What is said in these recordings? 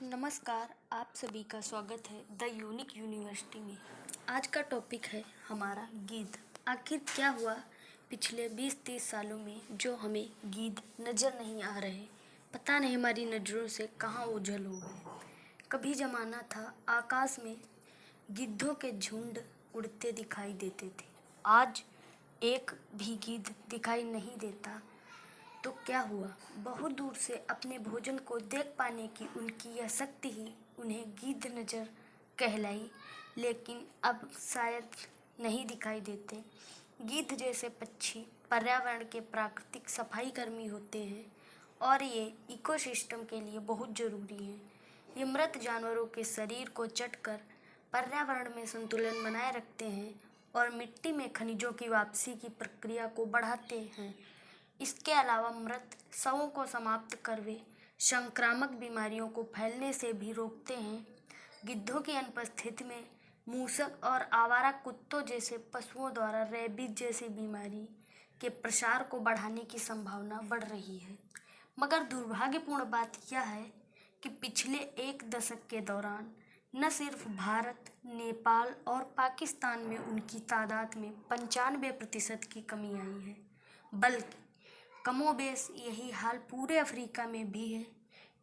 नमस्कार, आप सभी का स्वागत है द यूनिक यूनिवर्सिटी में। आज का टॉपिक है हमारा गिद्ध। आखिर क्या हुआ पिछले 20-30 सालों में जो हमें गिद्ध नज़र नहीं आ रहे। पता नहीं हमारी नज़रों से कहाँ ओझल हो गए। कभी ज़माना था आकाश में गिद्धों के झुंड उड़ते दिखाई देते थे। आज एक भी गिद्ध दिखाई नहीं देता। तो क्या हुआ? बहुत दूर से अपने भोजन को देख पाने की उनकी यह शक्ति ही उन्हें गिद्ध नजर कहलाई, लेकिन अब शायद नहीं दिखाई देते। गिद्ध जैसे पक्षी पर्यावरण के प्राकृतिक सफाई कर्मी होते हैं और ये इकोसिस्टम के लिए बहुत ज़रूरी हैं। ये मृत जानवरों के शरीर को चटकर पर्यावरण में संतुलन बनाए रखते हैं और मिट्टी में खनिजों की वापसी की प्रक्रिया को बढ़ाते हैं। इसके अलावा मृत शवों को समाप्त कर वे संक्रामक बीमारियों को फैलने से भी रोकते हैं। गिद्धों की अनुपस्थिति में मूसक और आवारा कुत्तों जैसे पशुओं द्वारा रेबीज जैसी बीमारी के प्रसार को बढ़ाने की संभावना बढ़ रही है। मगर दुर्भाग्यपूर्ण बात यह है कि पिछले एक दशक के दौरान न सिर्फ भारत, नेपाल और पाकिस्तान में उनकी तादाद में 95% की कमी आई है, बल्कि कमोबेश यही हाल पूरे अफ्रीका में भी है।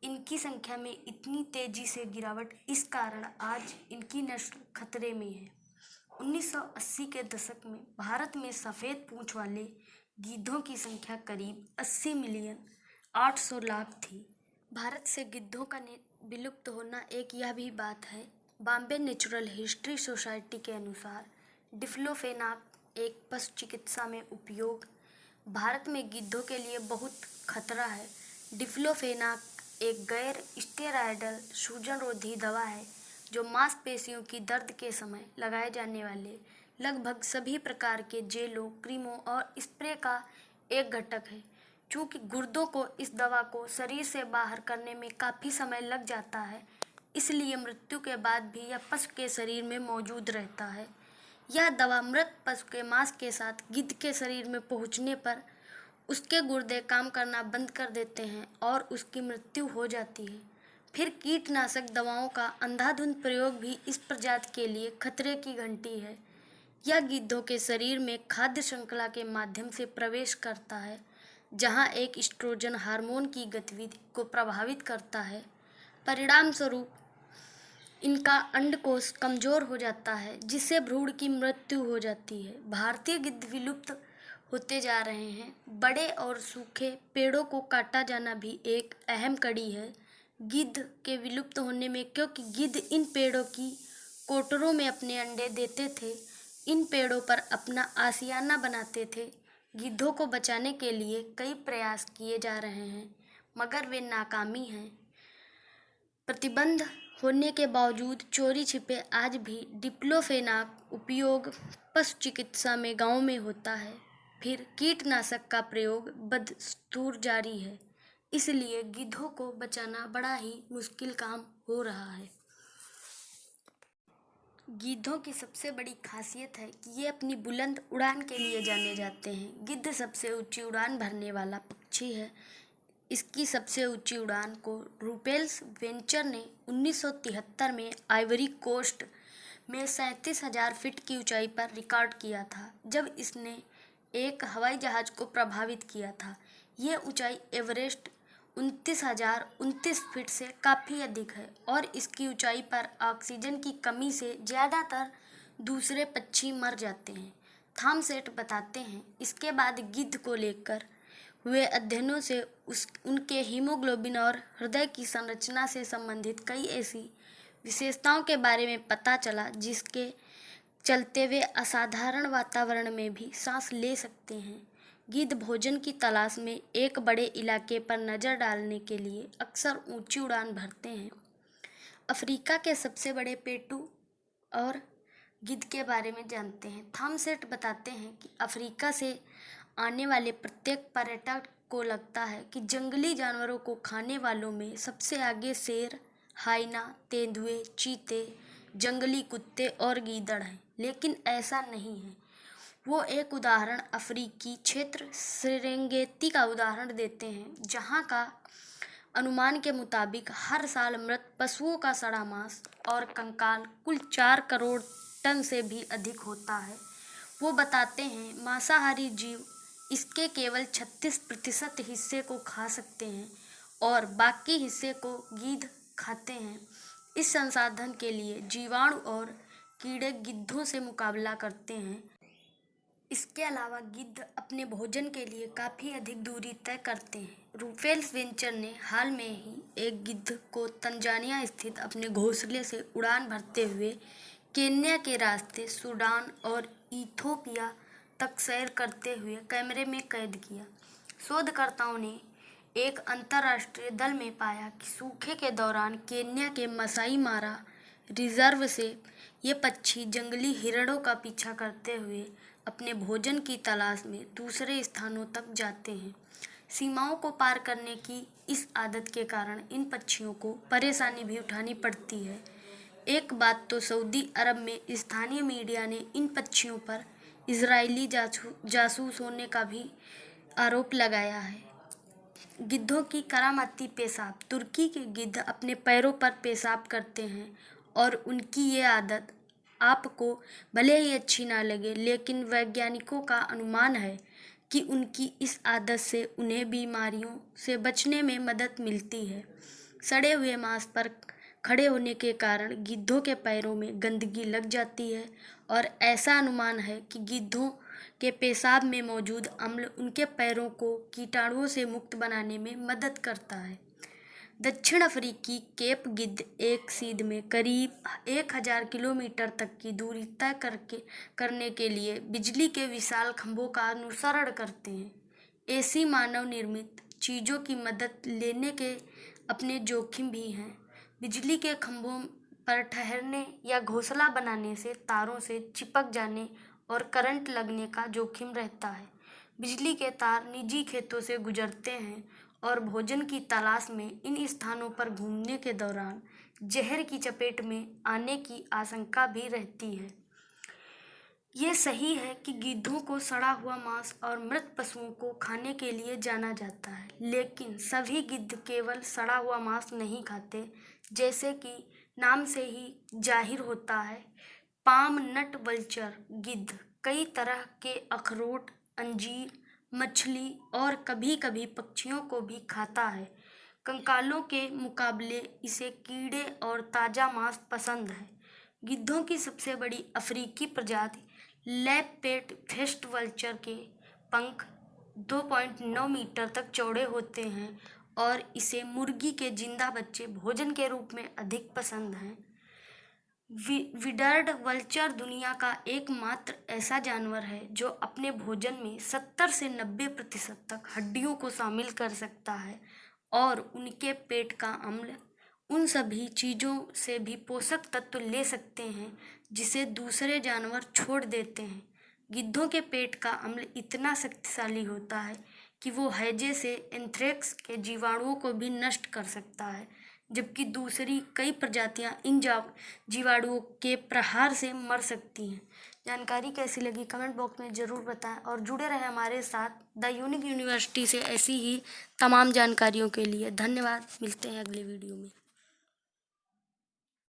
इनकी संख्या में इतनी तेजी से गिरावट इस कारण आज इनकी नस्ल खतरे में है। 1980 के दशक में भारत में सफ़ेद पूंछ वाले गिद्धों की संख्या करीब 80 मिलियन 800 लाख थी। भारत से गिद्धों का विलुप्त होना एक यह भी बात है। बॉम्बे नेचुरल हिस्ट्री सोसाइटी के अनुसार डिक्लोफेनाक एक पशु चिकित्सा में उपयोग भारत में गिद्धों के लिए बहुत खतरा है। डिक्लोफेनाक एक गैर स्टेरॉयडल सूजनरोधी दवा है जो मांसपेशियों की दर्द के समय लगाए जाने वाले लगभग सभी प्रकार के जेलों, क्रीमों और स्प्रे का एक घटक है। चूँकि गुर्दों को इस दवा को शरीर से बाहर करने में काफ़ी समय लग जाता है, इसलिए मृत्यु के बाद भी यह पशु के शरीर में मौजूद रहता है। यह दवा मृत पशु के मांस के साथ गिद्ध के शरीर में पहुंचने पर उसके गुर्दे काम करना बंद कर देते हैं और उसकी मृत्यु हो जाती है। फिर कीटनाशक दवाओं का अंधाधुंध प्रयोग भी इस प्रजाति के लिए खतरे की घंटी है। यह गिद्धों के शरीर में खाद्य श्रृंखला के माध्यम से प्रवेश करता है, जहां एक एस्ट्रोजन हार्मोन की गतिविधि को प्रभावित करता है। परिणाम स्वरूप इनका अंडकोश कमजोर हो जाता है, जिससे भ्रूण की मृत्यु हो जाती है। भारतीय गिद्ध विलुप्त होते जा रहे हैं। बड़े और सूखे पेड़ों को काटा जाना भी एक अहम कड़ी है गिद्ध के विलुप्त होने में, क्योंकि गिद्ध इन पेड़ों की कोटरों में अपने अंडे देते थे, इन पेड़ों पर अपना आशियाना बनाते थे। गिद्धों को बचाने के लिए कई प्रयास किए जा रहे हैं, मगर वे नाकामी हैं। प्रतिबंध होने के बावजूद चोरी छिपे आज भी डिक्लोफेनाक उपयोग पशु चिकित्सा में गांवों में होता है। फिर कीटनाशक का प्रयोग बदस्तूर जारी है, इसलिए गिद्धों को बचाना बड़ा ही मुश्किल काम हो रहा है। गिद्धों की सबसे बड़ी खासियत है कि ये अपनी बुलंद उड़ान के लिए जाने जाते हैं। गिद्ध सबसे ऊंची उड़ान भरने वाला पक्षी है। इसकी सबसे ऊंची उड़ान को रूपेल्स वेंचर ने 1973 में आइवरी कोस्ट में 37,000 फीट की ऊंचाई पर रिकॉर्ड किया था, जब इसने एक हवाई जहाज को प्रभावित किया था। ये ऊंचाई एवरेस्ट 29,029 फीट से काफ़ी अधिक है और इसकी ऊंचाई पर ऑक्सीजन की कमी से ज़्यादातर दूसरे पक्षी मर जाते हैं। थॉमसेट बताते हैं, इसके बाद गिद्ध को लेकर हुए अध्ययनों से उनके हीमोग्लोबिन और हृदय की संरचना से संबंधित कई ऐसी विशेषताओं के बारे में पता चला, जिसके चलते वे असाधारण वातावरण में भी सांस ले सकते हैं। गिद्ध भोजन की तलाश में एक बड़े इलाके पर नज़र डालने के लिए अक्सर ऊंची उड़ान भरते हैं। अफ्रीका के सबसे बड़े पेटू और गिद्ध के बारे में जानते हैं। थॉमसेट बताते हैं कि अफ्रीका से आने वाले प्रत्येक पर्यटक को लगता है कि जंगली जानवरों को खाने वालों में सबसे आगे शेर, हाइना, तेंदुए, चीते, जंगली कुत्ते और गीदड़ हैं, लेकिन ऐसा नहीं है। वो एक उदाहरण अफ्रीकी क्षेत्र सेरेंगेती का उदाहरण देते हैं, जहाँ का अनुमान के मुताबिक हर साल मृत पशुओं का सड़ा मांस और कंकाल कुल 4 करोड़ टन से भी अधिक होता है। वो बताते हैं मांसाहारी जीव इसके केवल 36% हिस्से को खा सकते हैं और बाकी हिस्से को गीध खाते हैं। इस संसाधन के लिए जीवाणु और कीड़े गिद्धों से मुकाबला करते हैं। इसके अलावा गिद्ध अपने भोजन के लिए काफ़ी अधिक दूरी तय करते हैं। रूफेल वेंचर ने हाल में ही एक गिद्ध को तंजानिया स्थित अपने घोंसले से उड़ान भरते हुए केन्या के रास्ते सूडान और इथोपिया तक सैर करते हुए कैमरे में कैद किया। शोधकर्ताओं ने एक अंतर्राष्ट्रीय दल में पाया कि सूखे के दौरान केन्या के मसाई मारा रिजर्व से ये पक्षी जंगली हिरणों का पीछा करते हुए अपने भोजन की तलाश में दूसरे स्थानों तक जाते हैं। सीमाओं को पार करने की इस आदत के कारण इन पक्षियों को परेशानी भी उठानी पड़ती है। एक बात तो सऊदी अरब में स्थानीय मीडिया ने इन पक्षियों पर इजरायली जासूस होने का भी आरोप लगाया है। गिद्धों की करामाती पेशाब। तुर्की के गिद्ध अपने पैरों पर पेशाब करते हैं और उनकी ये आदत आपको भले ही अच्छी ना लगे, लेकिन वैज्ञानिकों का अनुमान है कि उनकी इस आदत से उन्हें बीमारियों से बचने में मदद मिलती है। सड़े हुए मांस पर खड़े होने के कारण गिद्धों के पैरों में गंदगी लग जाती है और ऐसा अनुमान है कि गिद्धों के पेशाब में मौजूद अम्ल उनके पैरों को कीटाणुओं से मुक्त बनाने में मदद करता है। दक्षिण अफ्रीकी केप गिद्ध एक सीध में करीब 1000 किलोमीटर तक की दूरी तय करने के लिए बिजली के विशाल खंभों का अनुसरण करते हैं। ऐसी मानव निर्मित चीज़ों की मदद लेने के अपने जोखिम भी हैं। बिजली के खंभों पर ठहरने या घोंसला बनाने से तारों से चिपक जाने और करंट लगने का जोखिम रहता है। बिजली के तार निजी खेतों से गुजरते हैं और भोजन की तलाश में इन स्थानों पर घूमने के दौरान जहर की चपेट में आने की आशंका भी रहती है। ये सही है कि गिद्धों को सड़ा हुआ मांस और मृत पशुओं को खाने के लिए जाना जाता है, लेकिन सभी गिद्ध केवल सड़ा हुआ मांस नहीं खाते। जैसे कि नाम से ही जाहिर होता है, पाम नट वल्चर गिद्ध कई तरह के अखरोट, अंजीर, मछली और कभी कभी पक्षियों को भी खाता है। कंकालों के मुकाबले इसे कीड़े और ताज़ा मांस पसंद है। गिद्धों की सबसे बड़ी अफ्रीकी प्रजाति लैपपेट फेस्ट वल्चर के पंख 2.9 मीटर तक चौड़े होते हैं और इसे मुर्गी के जिंदा बच्चे भोजन के रूप में अधिक पसंद हैं। विडर्ड वल्चर दुनिया का एकमात्र ऐसा जानवर है जो अपने भोजन में 70 से 90% तक हड्डियों को शामिल कर सकता है और उनके पेट का अम्ल उन सभी चीज़ों से भी पोषक तत्व ले सकते हैं जिसे दूसरे जानवर छोड़ देते हैं। गिद्धों के पेट का अम्ल इतना शक्तिशाली होता है कि वो हैजे से एंथ्रेक्स के जीवाणुओं को भी नष्ट कर सकता है, जबकि दूसरी कई प्रजातियां इन जीवाणुओं के प्रहार से मर सकती हैं। जानकारी कैसी लगी कमेंट बॉक्स में ज़रूर बताएं और जुड़े रहें हमारे साथ द यूनिक यूनिवर्सिटी से ऐसी ही तमाम जानकारियों के लिए। धन्यवाद। मिलते हैं अगले वीडियो में।